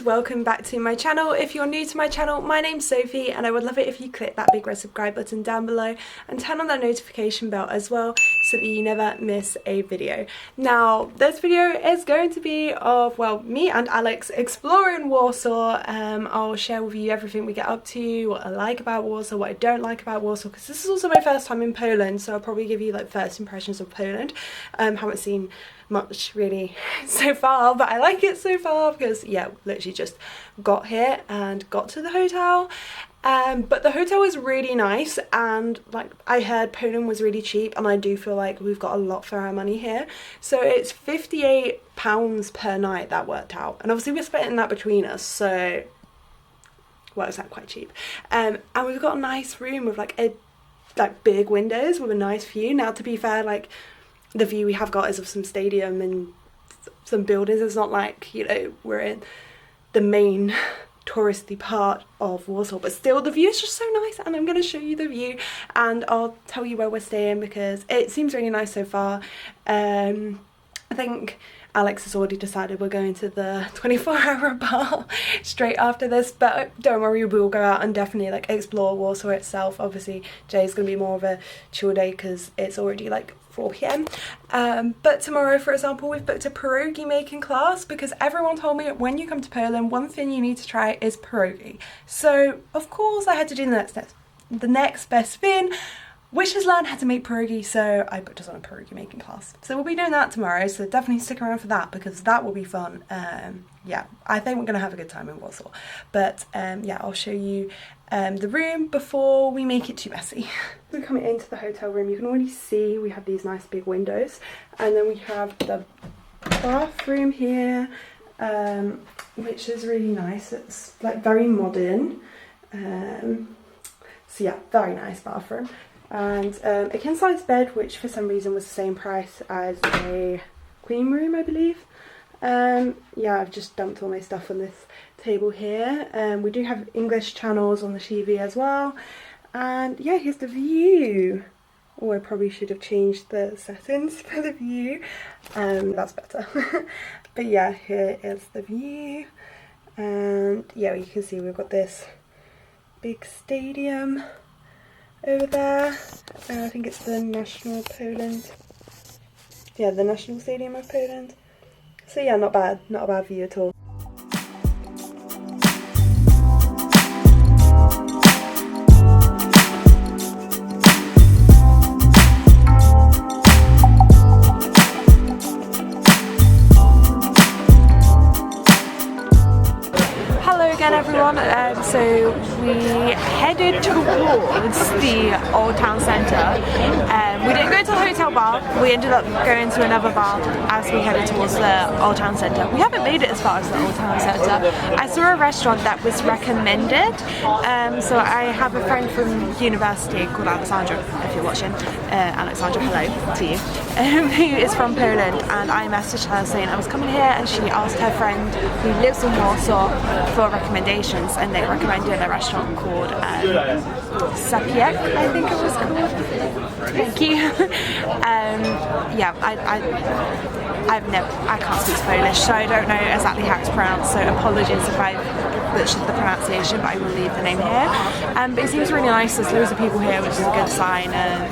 welcome back to my channel. If you're new to my channel, my name's Sophie and I would love it if you click that big red subscribe button down below and turn on that notification bell as well so that you never miss a video. Now this video is going to be of, well, me and Alex exploring Warsaw. I'll share with you everything we get up to, what I like about Warsaw, what I don't like about Warsaw, because this is also my first time in Poland, so I'll probably give you like first impressions of Poland. Haven't seen much really so far, but I like it so far because yeah, literally just got here and got to the hotel. But the hotel is really nice, and like I heard Poland was really cheap, and I do feel like we've got a lot for our money here. So it's £58 per night that worked out, and obviously we're splitting that between us, so works out quite cheap. And we've got a nice room with like big windows with a nice view. Now to be fair, like the view we have got is of some stadium and some buildings. It's not like, you know, we're in the main touristy part of Warsaw, but still the view is just so nice, and I'm going to show you the view and I'll tell you where we're staying because it seems really nice so far. I think Alex has already decided we're going to the 24-hour bar straight after this, but don't worry, we will go out and definitely like explore Warsaw itself. Obviously today's going to be more of a chill day because it's already like 4 p.m. But tomorrow, for example, we've booked a pierogi making class because everyone told me when you come to Poland, one thing you need to try is pierogi. So of course I had to do the next best thing, which is learn how to make pierogi, so I booked us on a pierogi making class. So we'll be doing that tomorrow, so definitely stick around for that because that will be fun. Yeah, I think we're going to have a good time in Warsaw. But yeah, I'll show you the room before we make it too messy. We're coming into the hotel room. You can already see we have these nice big windows, and then we have the bathroom here, which is really nice. It's like very modern. So yeah, very nice bathroom. And a king-size bed, which for some reason was the same price as a queen room, I believe. Yeah, I've just dumped all my stuff on this table here. We do have English channels on the TV as well. And yeah, here's the view. Oh, I probably should have changed the settings for the view. That's better. But yeah, here is the view. And yeah, you can see we've got this big stadium over there. I think it's the National Poland. Yeah, the National Stadium of Poland. So yeah, not bad. Not a bad view at all. Again everyone, so we headed towards the old town centre. We didn't go to the hotel bar, we ended up going to another bar as we headed towards the old town centre. We haven't made it as far as the old town centre. I saw a restaurant that was recommended, so I have a friend from university called Alexandra, if you're watching. Alexandra, hello to you, who is from Poland, and I messaged her saying I was coming here, and she asked her friend who lives in Warsaw for recommendations, and they recommended a restaurant called Sapiek, I think it was called. Thank you. Yeah, I can't speak Polish, so I don't know exactly how it's pronounced, so apologies if I butchered the pronunciation, but I will leave the name here. But it seems really nice. There's loads of people here, which is a good sign, and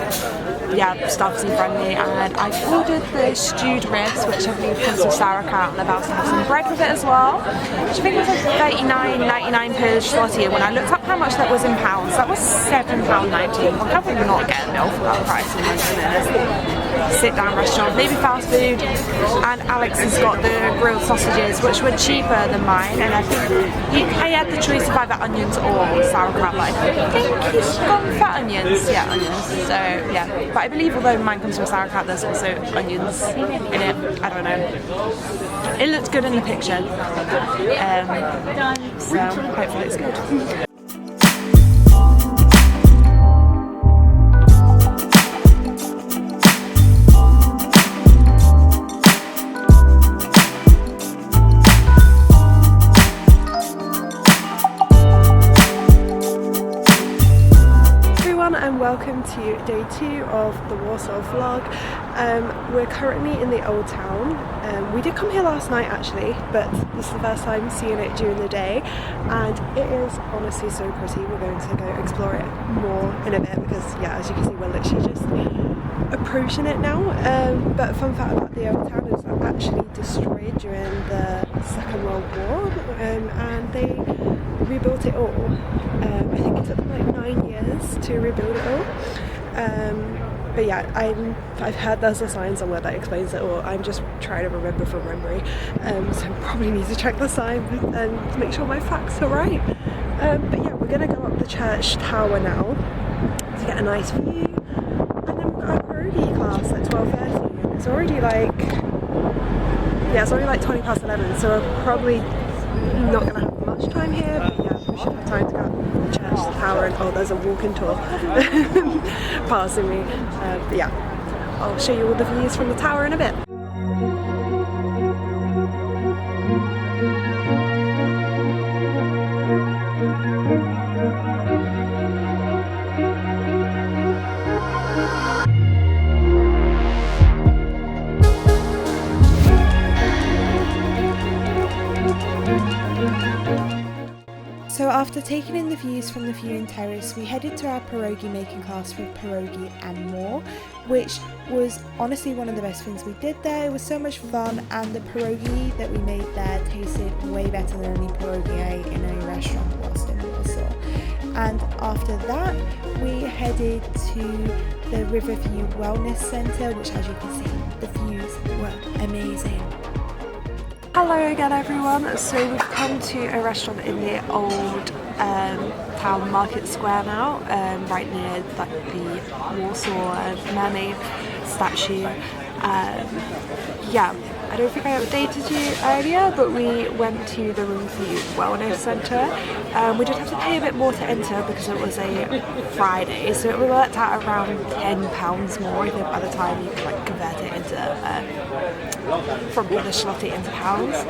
yeah, staff seem friendly. And I ordered the stewed ribs, which I believe comes with sauerkraut, and I've also have some bread with it as well, which I think was like 39.99 Polish zloty. And when I looked up how much that was in pounds, that was £7.19. I'll probably not get a meal for that price in a sit-down restaurant, maybe fast food. And Alex has got the grilled sausages, which were cheaper than mine, and I think I had the choice of either onions or sauerkraut, but I think he's gone for onions. Yeah, onions. So yeah, but I believe although mine comes with sauerkraut, there's also onions in it. I don't know. It looked good in the picture, so hopefully it's good. and welcome to day 2 of the Warsaw vlog. We're currently in the old town. We did come here last night actually, but this is the first time seeing it during the day, and it is honestly so pretty. We're going to go explore it more in a bit because, yeah, as you can see, we're literally just approaching it now. But fun fact about the old town is it was actually destroyed during the Second World War, and they rebuilt it all. I think it took them like 9 years to rebuild it all. But yeah, I've heard there's a sign somewhere that explains it all. I'm just trying to remember from memory, so probably need to check the sign and make sure my facts are right. But yeah, we're gonna go up the church tower now to get a nice view, and then we've got our pierogi class at 12:30, and it's already like, yeah, it's only like 20 past 11, so we're probably not gonna have much time here, but yeah, we should have time to go up the church tower. And oh, there's a walking tour passing me. But yeah, I'll show you all the views from the tower in a bit. So after taking in the views from the viewing terrace, we headed to our pierogi making class with pierogi and more, which was honestly one of the best things we did there. It was so much fun, and the pierogi that we made there tasted way better than any pierogi I ate in a restaurant whilst in Warsaw. And after that, we headed to the Riverview Wellness Centre, which, as you can see, the views were amazing. Hello again everyone, so we've come to a restaurant in the old town market square now, right near like the Warsaw mermaid statue. Yeah, I don't think I updated you earlier, but we went to the Riverview Wellness Centre. We did have to pay a bit more to enter because it was a Friday, so it worked out around £10 more, I think, by the time you could like convert it into from Polish zloty into pounds.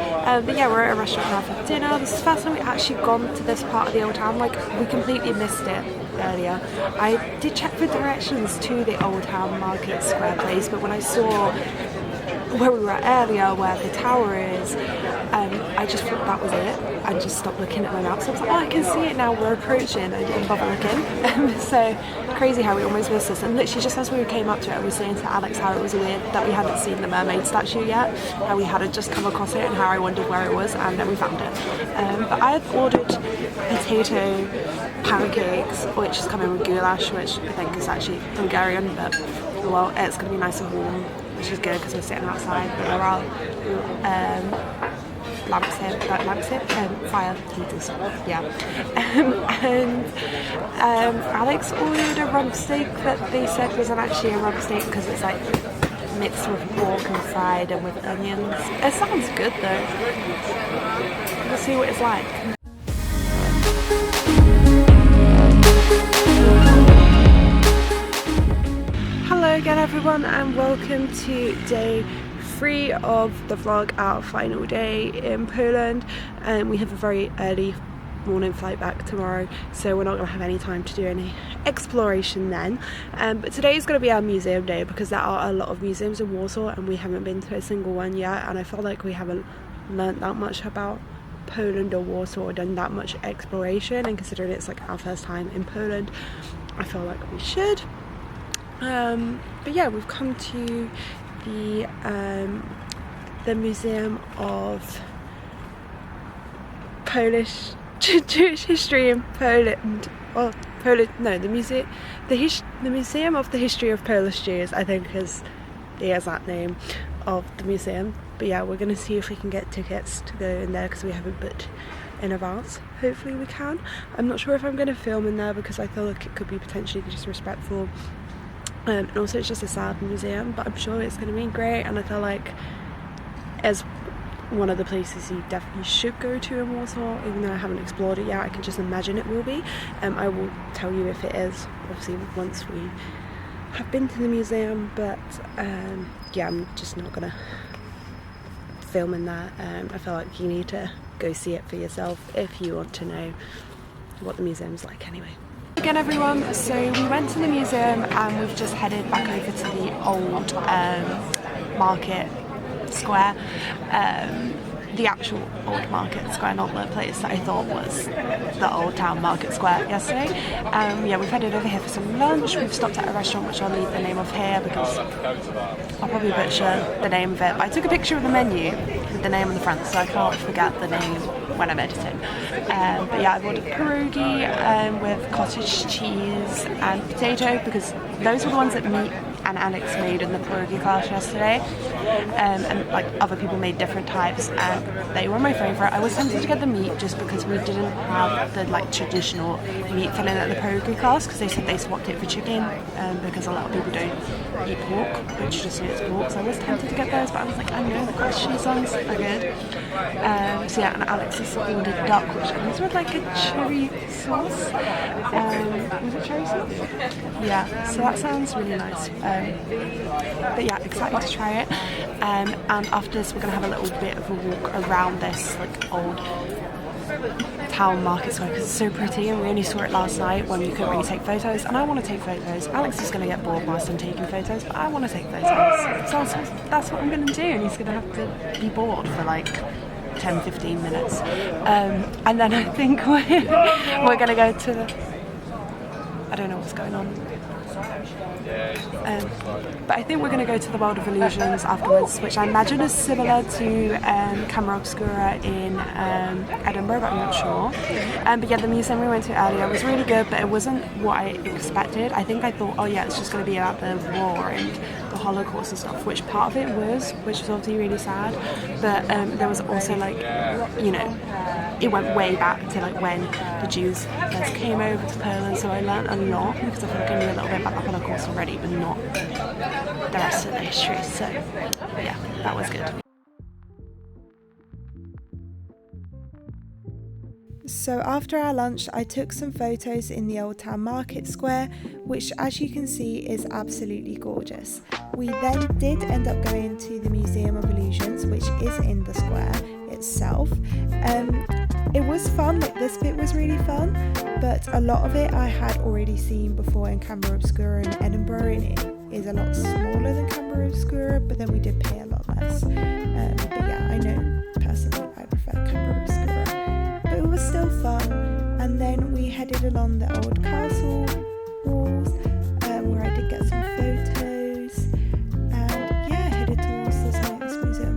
But yeah, we're at a restaurant now for dinner. This is the first time we've actually gone to this part of the old town. Like, we completely missed it earlier. I did check for directions to the old town market square place, but when I saw where we were at earlier, where the tower is, I just thought that was it and just stopped looking at my map. So I was like, oh, I can see it now, we're approaching. I didn't bother looking. So crazy how we almost missed this. And literally just as we came up to it, I was saying to Alex how it was weird that we hadn't seen the mermaid statue yet, how we hadn't just come across it and how I wondered where it was, and then we found it. But I had ordered potato pancakes, which is coming with goulash, which I think is actually Hungarian, but well, it's going to be nice and warm, which is good because we're sitting outside. But there are fire heaters, yeah. Alex ordered a rump steak that they said wasn't actually a rump steak because it's like mixed with pork and fried and with onions. It sounds good though. We'll see what it's like. Hello again everyone, and welcome to day 3 of the vlog, our final day in Poland. We have a very early morning flight back tomorrow, so we're not going to have any time to do any exploration then. But today is going to be our museum day because there are a lot of museums in Warsaw and we haven't been to a single one yet, and I feel like we haven't learnt that much about Poland or Warsaw or done that much exploration, and considering it's like our first time in Poland, I feel like we should. But yeah, we've come to the Museum of Polish Jewish History in Poland. Well, the Museum of the History of Polish Jews, I think is the exact name of the museum. But yeah, we're gonna see if we can get tickets to go in there because we haven't booked in advance. Hopefully we can. I'm not sure if I'm gonna film in there because I feel like it could be potentially disrespectful. And also it's just a sad museum, but I'm sure it's going to be great, and I feel like as one of the places you definitely should go to in Warsaw, even though I haven't explored it yet, I can just imagine it will be. I will tell you if it is, obviously, once we have been to the museum, but yeah, I'm just not going to film in that. I feel like you need to go see it for yourself if you want to know what the museum's like anyway. Again everyone, so we went to the museum and we've just headed back over to the old market square, the actual old market square, not the place that I thought was the old town market square yesterday. Yeah, we've headed over here for some lunch. We've stopped at a restaurant which I'll leave the name of here because I'll probably butcher the name of it, but I took a picture of the menu with the name on the front so I can't forget the name when I'm editing. But yeah, I've ordered pierogi with cottage cheese and potato because those were the ones that me and Alex made in the pierogi class yesterday, and like other people made different types and they were my favourite. I was tempted to get the meat just because we didn't have the like traditional meat filling at the pierogi class because they said they swapped it for chicken because a lot of people don't eat pork, which just it's pork, so I was tempted to get those, but I was like, I know the cottage cheese ones are good. So yeah, and Alex has ordered duck which comes with like a cherry sauce. Was it cherry sauce? Yeah, so that sounds really nice. But yeah, excited to try it. And after this we're going to have a little bit of a walk around this like old town market square because it's so pretty and we only saw it last night when we couldn't really take photos, and I want to take photos. Alex is going to get bored whilst I'm taking photos, but I want to take photos, so that's what I'm going to do, and he's going to have to be bored for like 10-15 minutes, and then I think we're going to go to the, I don't know what's going on. But I think we're going to go to the World of Illusions afterwards, which I imagine is similar to Camera Obscura in Edinburgh, but I'm not sure. But yeah, the museum we went to earlier was really good, but it wasn't what I expected. I think I thought, oh yeah, it's just going to be about the war and the Holocaust and stuff, which part of it was, which was obviously really sad. But there was also like, you know, it went way back to like when the Jews first came over to Poland, so I learned a lot because I feel like I knew a little bit about the Holocaust already, but not the rest of the history. So yeah, that was good. So after our lunch I took some photos in the Old Town Market Square, which as you can see is absolutely gorgeous. We then did end up going to the Museum of Illusions, which is in the square itself. It was fun, like this bit was really fun, but a lot of it I had already seen before in Camera Obscura in Edinburgh, and it is a lot smaller than Camera Obscura, but then we did pay a lot less. But yeah, I know personally I prefer Camera Obscura, but it was still fun. And then we headed along the old castle walls, where I did get some photos, and yeah, headed towards the Science Museum,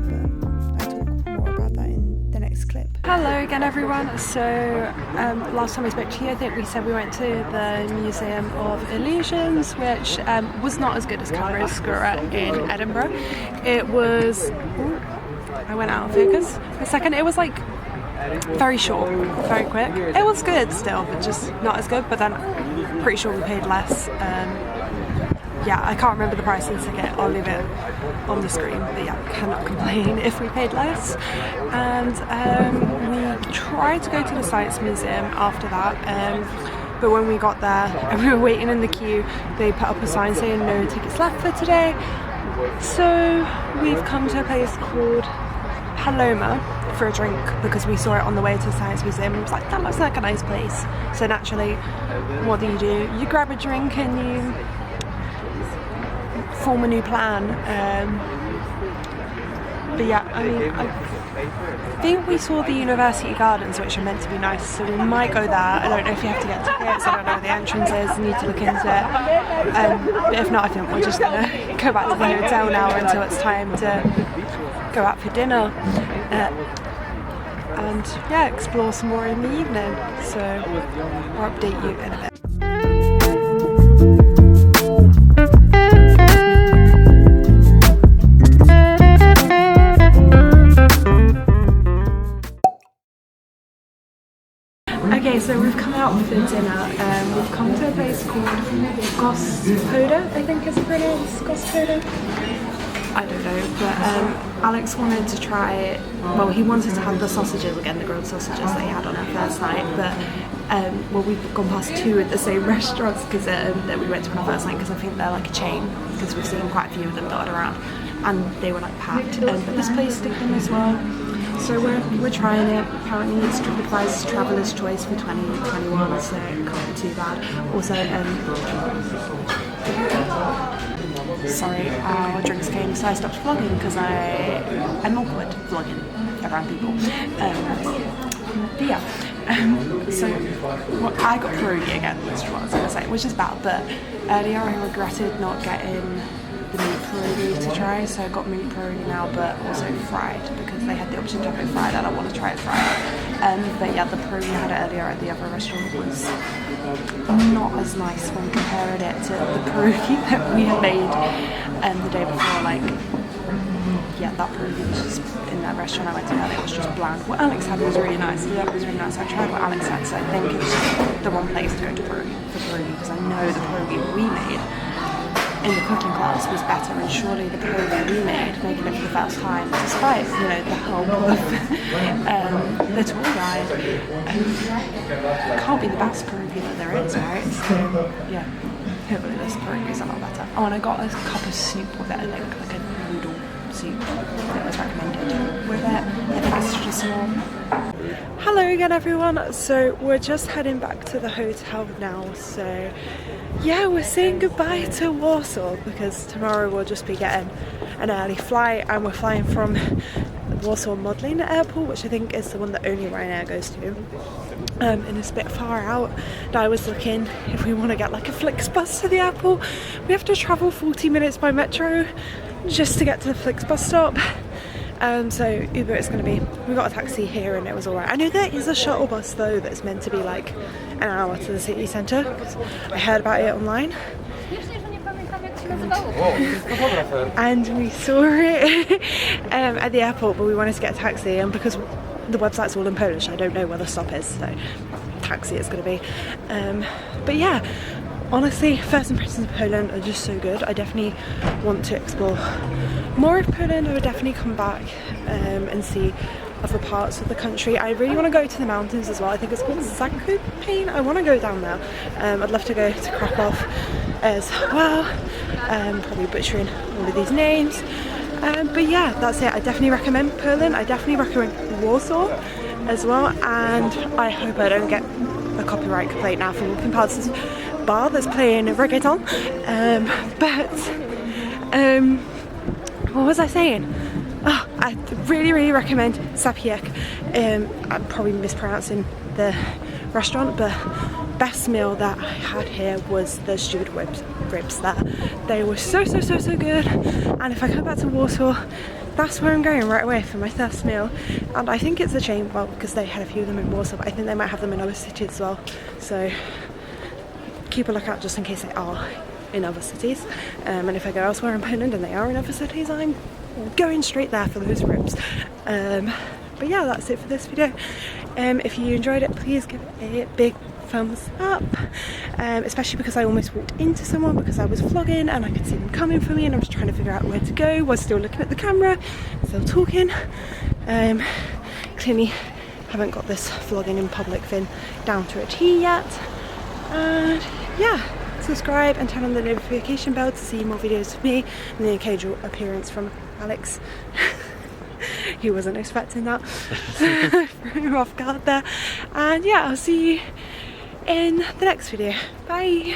but I'll talk more about that in the next clip. Hello again everyone. So last time I spoke to you I think we said we went to the Museum of Illusions, which was not as good as Camera Obscura in Edinburgh. It was, I went out of focus for a second, it was like very short, very quick. It was good still, but just not as good, but then pretty sure we paid less. Yeah, I can't remember the price of the ticket, I'll leave it on the screen, but yeah, I cannot complain if we paid less. And we tried to go to the Science Museum after that, but when we got there and we were waiting in the queue, they put up a sign saying no tickets left for today. So we've come to a place called Paloma for a drink because we saw it on the way to the Science Museum and it was like, that looks like a nice place. So naturally, what do? You grab a drink and you form a new plan. But yeah, I mean, I think we saw the University Gardens, which are meant to be nice, so we might go there. I don't know if you have to get tickets, I don't know where the entrance is, I need to look into it. But if not, I think we're just going to go back to the hotel now until it's time to go out for dinner. And yeah, explore some more in the evening. So I'll update you in a bit. Okay, so we've come out for dinner. We've come to a place called Gospoda, I think is it pronounced, Gospoda? I don't know, but Alex wanted to try, well, he wanted to have the sausages again, the grilled sausages that he had on our first night, but well, we've gone past two at the same restaurants because that we went to on our first night because I think they're like a chain, because we've seen quite a few of them dotted around, and they were like packed, but this place did them as well. So we're trying it. Apparently it's TripAdvisor's Traveller's Choice for 2021, so it can't be too bad. Also, sorry, our drinks came, so I stopped vlogging because I'm awkward vlogging around people. But yeah, so I got pierogi again, that's what I was going to say, which is bad, but earlier I regretted not getting the meat pierogi to try, so I got meat pierogi now, but also fried, because they had the option to have it fried and I want to try it fried. But yeah, the pierogi I had earlier at the other restaurant was not as nice when comparing it to the pierogi that we had made the day before. Like, yeah, that pierogi was just, in that restaurant I went to earlier, it was just bland. What Alex had was really nice. The other was really nice. I tried what Alex had, so I think it's the one place to go to for pierogi, because I know the pierogi we made in the cooking class was better, and surely the pierogi we made, making it for the first time, despite, you know, the help of the tour guide, can't be the best pierogi that there is, right? So yeah, hopefully this pierogi is a lot better. Oh, and I got a cup of soup with it, I think, like a noodle soup that was recommended with it. I think it's just small. Hello again everyone, so we're just heading back to the hotel now, so yeah, we're saying goodbye to Warsaw because tomorrow we'll just be getting an early flight, and we're flying from Warsaw Modlin Airport, which I think is the one that only Ryanair goes to, and it's a bit far out. And I was looking if we want to get like a Flixbus to the airport. We have to travel 40 minutes by metro just to get to the Flixbus stop. So Uber it's going to be, we got a taxi here and it was alright. I know there is a shuttle bus though that's meant to be like an hour to the city centre, because I heard about it online. And we saw it at the airport, but we wanted to get a taxi, and because the website's all in Polish, I don't know where the stop is, so taxi it's going to be. But yeah, honestly, first impressions of Poland are just so good. I definitely want to explore more of Poland. I would definitely come back and see other parts of the country. I really want to go to the mountains as well. I think it's called Zakopane. I want to go down there. I'd love to go to Krakow as well. Probably butchering all of these names. But yeah, that's it. I definitely recommend Poland. I definitely recommend Warsaw as well. And I hope I don't get a copyright complaint now from walking past this bar that's playing reggaeton. What was I saying? Oh, I really recommend Sapiek. I'm probably mispronouncing the restaurant, but best meal that I had here was the stewed ribs there. They were so good, and if I come back to Warsaw, that's where I'm going right away for my first meal. And I think it's a chain, well, because they had a few of them in Warsaw, but I think they might have them in other cities as well, so keep a lookout just in case they are in other cities. And if I go elsewhere in Poland and they are in other cities, I'm going straight there for those ribs. But yeah, that's it for this video. If you enjoyed it, please give it a big thumbs up, especially because I almost walked into someone because I was vlogging and I could see them coming for me, and I was trying to figure out where to go, was still looking at the camera, still talking. Clearly haven't got this vlogging in public thing down to a T yet. And yeah, subscribe and turn on the notification bell to see more videos of me and the occasional appearance from Alex. He wasn't expecting that. Threw him off guard there. And yeah, I'll see you in the next video. Bye!